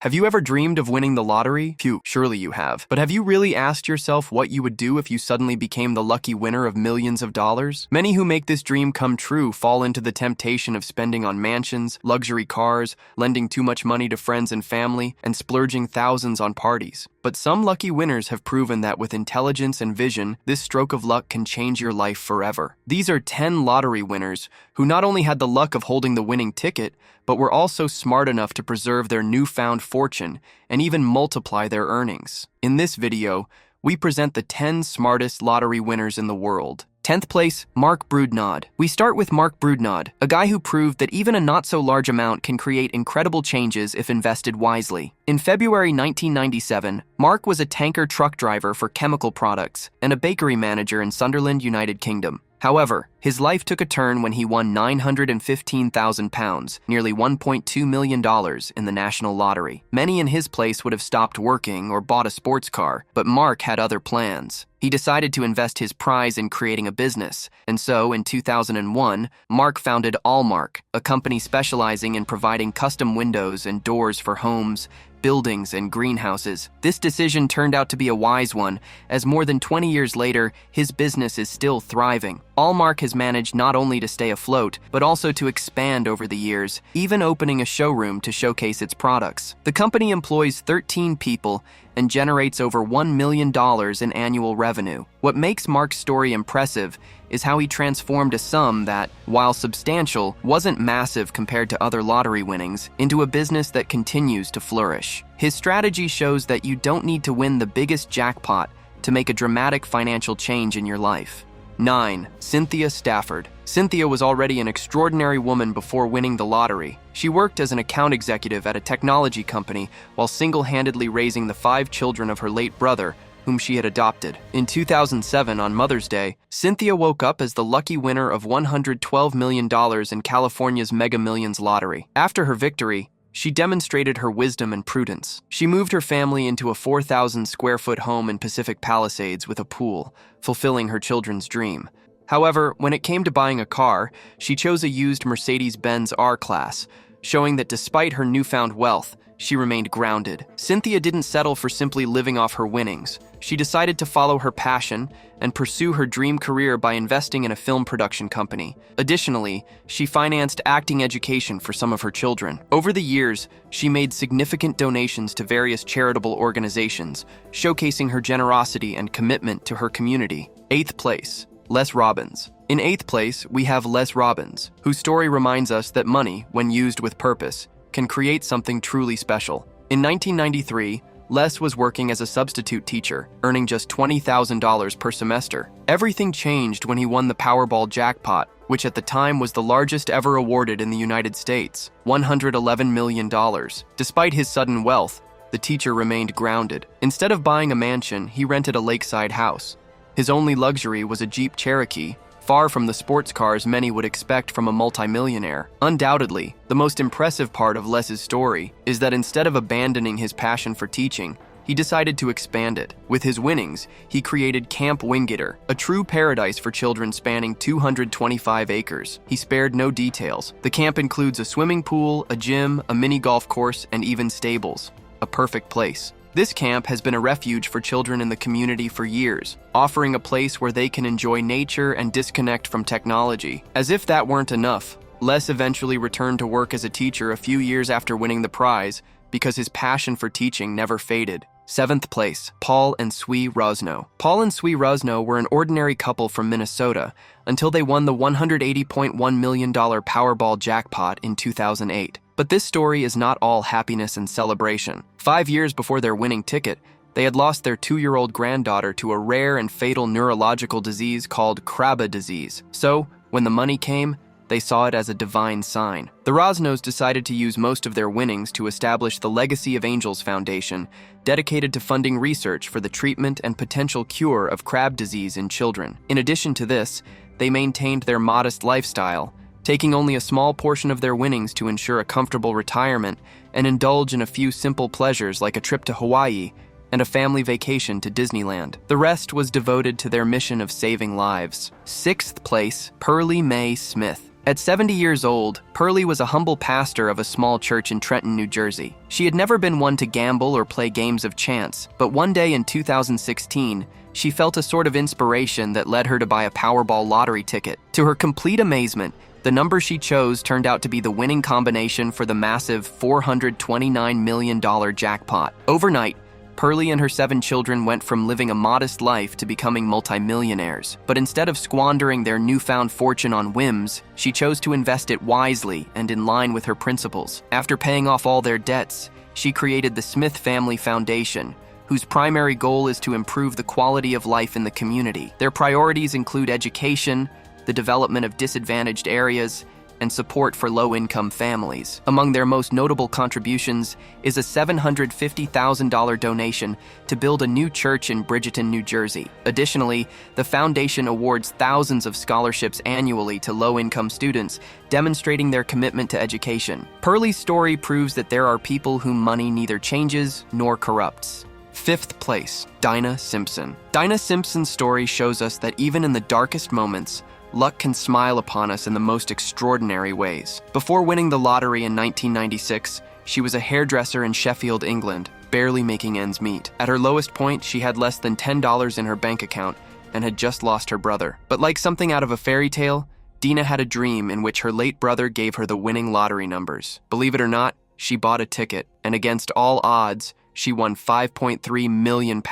Have you ever dreamed of winning the lottery? Phew, surely you have. But have you really asked yourself what you would do if you suddenly became the lucky winner of millions of dollars? Many who make this dream come true fall into the temptation of spending on mansions, luxury cars, lending too much money to friends and family, and splurging thousands on parties. But some lucky winners have proven that with intelligence and vision, this stroke of luck can change your life forever. These are 10 lottery winners who not only had the luck of holding the winning ticket, but were also smart enough to preserve their newfound fortune and even multiply their earnings. In this video, we present the 10 smartest lottery winners in the world. 10th place, Mark Brudenell. We start with Mark Brudenell, a guy who proved that even a not-so-large amount can create incredible changes if invested wisely. In February 1997, Mark was a tanker truck driver for chemical products and a bakery manager in Sunderland, United Kingdom. However, his life took a turn when he won £915,000, nearly $1.2 million in the national lottery. Many in his place would have stopped working or bought a sports car, but Mark had other plans. He decided to invest his prize in creating a business, and so in 2001, Mark founded Allmark, a company specializing in providing custom windows and doors for homes, buildings, and greenhouses. This decision turned out to be a wise one, as more than 20 years later, his business is still thriving. Allmark has managed not only to stay afloat, but also to expand over the years, even opening a showroom to showcase its products. The company employs 13 people and generates over $1 million in annual revenue. What makes Mark's story impressive is how he transformed a sum that, while substantial, wasn't massive compared to other lottery winnings, into a business that continues to flourish. His strategy shows that you don't need to win the biggest jackpot to make a dramatic financial change in your life. 9. Cynthia Stafford. Cynthia was already an extraordinary woman before winning the lottery. She worked as an account executive at a technology company while single-handedly raising the 5 children of her late brother, whom she had adopted. In 2007, on Mother's Day, Cynthia woke up as the lucky winner of $112 million in California's Mega Millions lottery. After her victory, she demonstrated her wisdom and prudence. She moved her family into a 4,000-square-foot home in Pacific Palisades with a pool, fulfilling her children's dream. However, when it came to buying a car, she chose a used Mercedes-Benz R-Class, showing that despite her newfound wealth, she remained grounded. Cynthia didn't settle for simply living off her winnings. She decided to follow her passion and pursue her dream career by investing in a film production company. Additionally, she financed acting education for some of her children. Over the years, she made significant donations to various charitable organizations, showcasing her generosity and commitment to her community. 8th place, Les Robbins. In 8th place, we have Les Robbins, whose story reminds us that money, when used with purpose, can create something truly special. In 1993, Les was working as a substitute teacher, earning just $20,000 per semester. Everything changed when he won the Powerball jackpot, which at the time was the largest ever awarded in the United States, $111 million. Despite his sudden wealth, the teacher remained grounded. Instead of buying a mansion, he rented a lakeside house. His only luxury was a Jeep Cherokee, far from the sports cars many would expect from a multimillionaire. Undoubtedly, the most impressive part of Les's story is that instead of abandoning his passion for teaching, he decided to expand it. With his winnings, he created Camp Winggetter, a true paradise for children spanning 225 acres. He spared no details. The camp includes a swimming pool, a gym, a mini golf course, and even stables. A perfect place. This camp has been a refuge for children in the community for years, offering a place where they can enjoy nature and disconnect from technology. As if that weren't enough, Les eventually returned to work as a teacher a few years after winning the prize because his passion for teaching never faded. 7th place, Paul and Sue Rosenau. Paul and Sue Rosenau were an ordinary couple from Minnesota until they won the $180.1 million Powerball jackpot in 2008. But this story is not all happiness and celebration. 5 years before their winning ticket, they had lost their 2-year-old granddaughter to a rare and fatal neurological disease called Krabbe disease. So, when the money came, they saw it as a divine sign. The Rosenaus decided to use most of their winnings to establish the Legacy of Angels Foundation, dedicated to funding research for the treatment and potential cure of Krabbe disease in children. In addition to this, they maintained their modest lifestyle, taking only a small portion of their winnings to ensure a comfortable retirement and indulge in a few simple pleasures like a trip to Hawaii and a family vacation to Disneyland. The rest was devoted to their mission of saving lives. 6th place, Pearlie Mae Smith. At 70 years old, Pearlie was a humble pastor of a small church in Trenton, New Jersey. She had never been one to gamble or play games of chance, but one day in 2016, she felt a sort of inspiration that led her to buy a Powerball lottery ticket. To her complete amazement, the number she chose turned out to be the winning combination for the massive $429 million jackpot. Overnight, Pearlie and her 7 children went from living a modest life to becoming multimillionaires. But instead of squandering their newfound fortune on whims, she chose to invest it wisely and in line with her principles. After paying off all their debts, she created the Smith Family Foundation, whose primary goal is to improve the quality of life in the community. Their priorities include education, the development of disadvantaged areas, and support for low-income families. Among their most notable contributions is a $750,000 donation to build a new church in Bridgeton, New Jersey. Additionally, the foundation awards thousands of scholarships annually to low-income students, demonstrating their commitment to education. Pearlie's story proves that there are people whom money neither changes nor corrupts. 5th place, Deane Simpson. Deane Simpson's story shows us that even in the darkest moments, luck can smile upon us in the most extraordinary ways. Before winning the lottery in 1996, she was a hairdresser in Sheffield, England, barely making ends meet. At her lowest point, she had less than $10 in her bank account and had just lost her brother. But like something out of a fairy tale, Deane had a dream in which her late brother gave her the winning lottery numbers. Believe it or not, she bought a ticket, and against all odds, she won £5.3 million,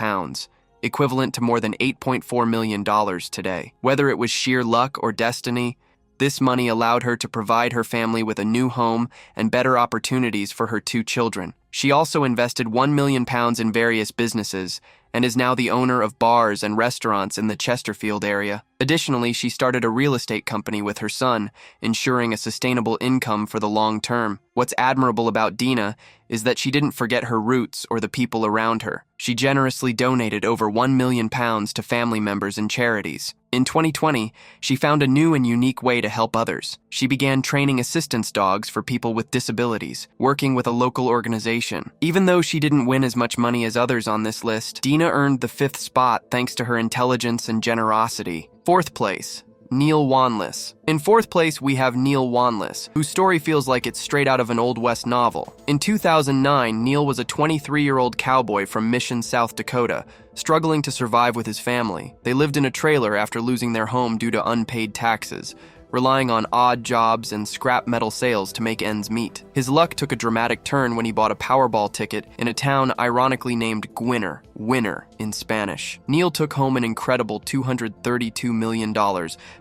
equivalent to more than $8.4 million today. Whether it was sheer luck or destiny, this money allowed her to provide her family with a new home and better opportunities for her 2 children. She also invested £1 million in various businesses and is now the owner of bars and restaurants in the Chesterfield area. Additionally, she started a real estate company with her son, ensuring a sustainable income for the long term. What's admirable about Deane is that she didn't forget her roots or the people around her. She generously donated over £1 million to family members and charities. In 2020, she found a new and unique way to help others. She began training assistance dogs for people with disabilities, working with a local organization. Even though she didn't win as much money as others on this list, Deane earned the 5th spot thanks to her intelligence and generosity. 4th place, Neil Wanless. In 4th place, we have Neil Wanless, whose story feels like it's straight out of an Old West novel. In 2009, Neil was a 23-year-old cowboy from Mission, South Dakota, struggling to survive with his family. They lived in a trailer after losing their home due to unpaid taxes, relying on odd jobs and scrap metal sales to make ends meet. His luck took a dramatic turn when he bought a Powerball ticket in a town ironically named Gwinner, winner in Spanish. Neil took home an incredible $232 million,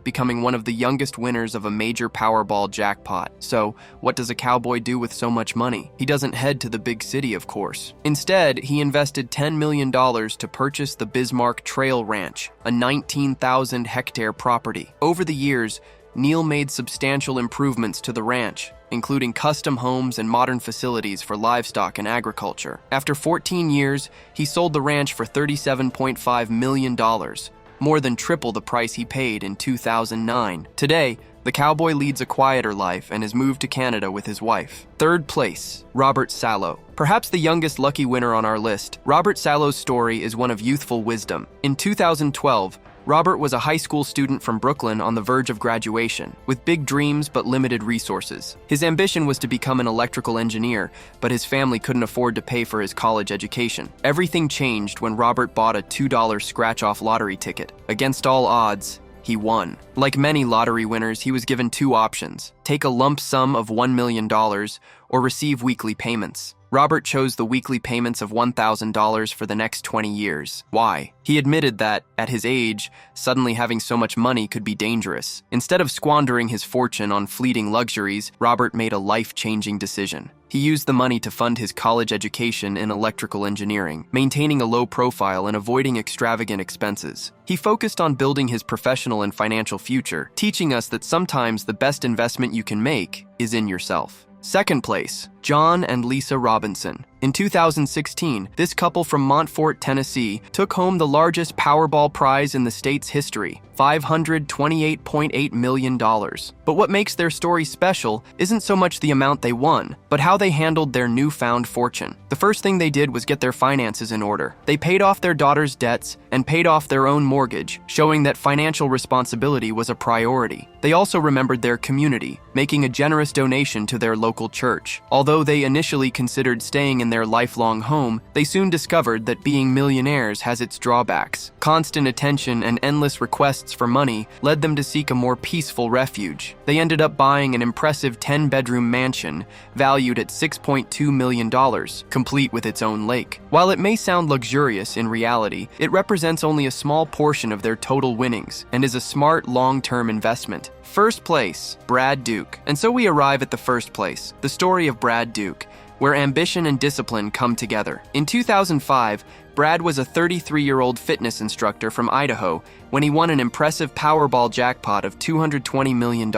becoming one of the youngest winners of a major Powerball jackpot. So, what does a cowboy do with so much money? He doesn't head to the big city, of course. Instead, he invested $10 million to purchase the Bismarck Trail Ranch, a 19,000-hectare property. Over the years, Neil made substantial improvements to the ranch, including custom homes and modern facilities for livestock and agriculture. After 14 years, he sold the ranch for $37.5 million, more than triple the price he paid in 2009. Today, the cowboy leads a quieter life and has moved to Canada with his wife. 3rd place, Robert Salo. Perhaps the youngest lucky winner on our list, Robert Salo's story is one of youthful wisdom. In 2012, Robert was a high school student from Brooklyn on the verge of graduation, with big dreams but limited resources. His ambition was to become an electrical engineer, but his family couldn't afford to pay for his college education. Everything changed when Robert bought a $2 scratch-off lottery ticket. Against all odds, he won. Like many lottery winners, he was given 2 options: take a lump sum of $1 million or receive weekly payments. Robert chose the weekly payments of $1,000 for the next 20 years. Why? He admitted that, at his age, suddenly having so much money could be dangerous. Instead of squandering his fortune on fleeting luxuries, Robert made a life-changing decision. He used the money to fund his college education in electrical engineering, maintaining a low profile and avoiding extravagant expenses. He focused on building his professional and financial future, teaching us that sometimes the best investment you can make is in yourself. 2nd place, John and Lisa Robinson. In 2016, this couple from Montfort, Tennessee, took home the largest Powerball prize in the state's history, $528.8 million. But what makes their story special isn't so much the amount they won, but how they handled their newfound fortune. The first thing they did was get their finances in order. They paid off their daughter's debts and paid off their own mortgage, showing that financial responsibility was a priority. They also remembered their community, making a generous donation to their local church. Although they initially considered staying in their lifelong home, they soon discovered that being millionaires has its drawbacks. Constant attention and endless requests for money led them to seek a more peaceful refuge. They ended up buying an impressive 10-bedroom mansion valued at $6.2 million, complete with its own lake. While it may sound luxurious, in reality, it represents only a small portion of their total winnings and is a smart, long-term investment. First place, Brad Duke. And so we arrive at the first place, the story of Brad Duke, where ambition and discipline come together. In 2005, Brad was a 33-year-old fitness instructor from Idaho when he won an impressive Powerball jackpot of $220 million.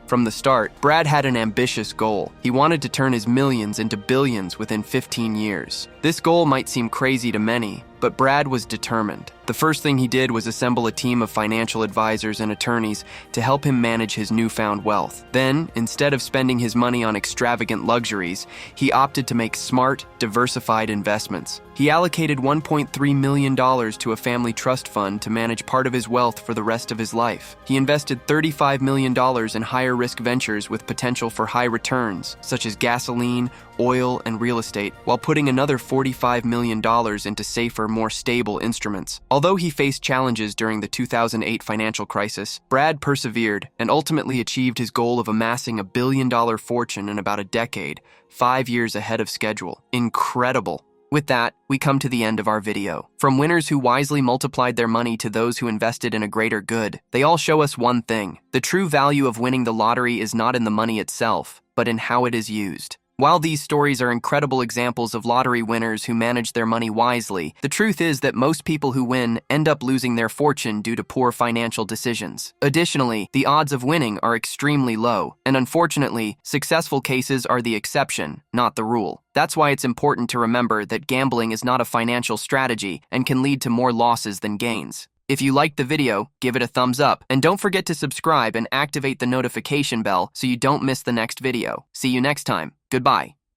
From the start, Brad had an ambitious goal. He wanted to turn his millions into billions within 15 years. This goal might seem crazy to many, but Brad was determined. The first thing he did was assemble a team of financial advisors and attorneys to help him manage his newfound wealth. Then, instead of spending his money on extravagant luxuries, he opted to make smart, diversified investments. He allocated $1.3 million to a family trust fund to manage part of his wealth for the rest of his life. He invested $35 million in higher-risk ventures with potential for high returns, such as gasoline, oil, and real estate, while putting another $45 million into safer, more stable instruments. Although he faced challenges during the 2008 financial crisis, Brad persevered and ultimately achieved his goal of amassing $1 billion fortune in about a decade, 5 years ahead of schedule. Incredible. With that, we come to the end of our video. From winners who wisely multiplied their money to those who invested in a greater good, they all show us one thing. The true value of winning the lottery is not in the money itself, but in how it is used. While these stories are incredible examples of lottery winners who manage their money wisely, the truth is that most people who win end up losing their fortune due to poor financial decisions. Additionally, the odds of winning are extremely low, and unfortunately, successful cases are the exception, not the rule. That's why it's important to remember that gambling is not a financial strategy and can lead to more losses than gains. If you liked the video, give it a thumbs up, and don't forget to subscribe and activate the notification bell so you don't miss the next video. See you next time. Goodbye.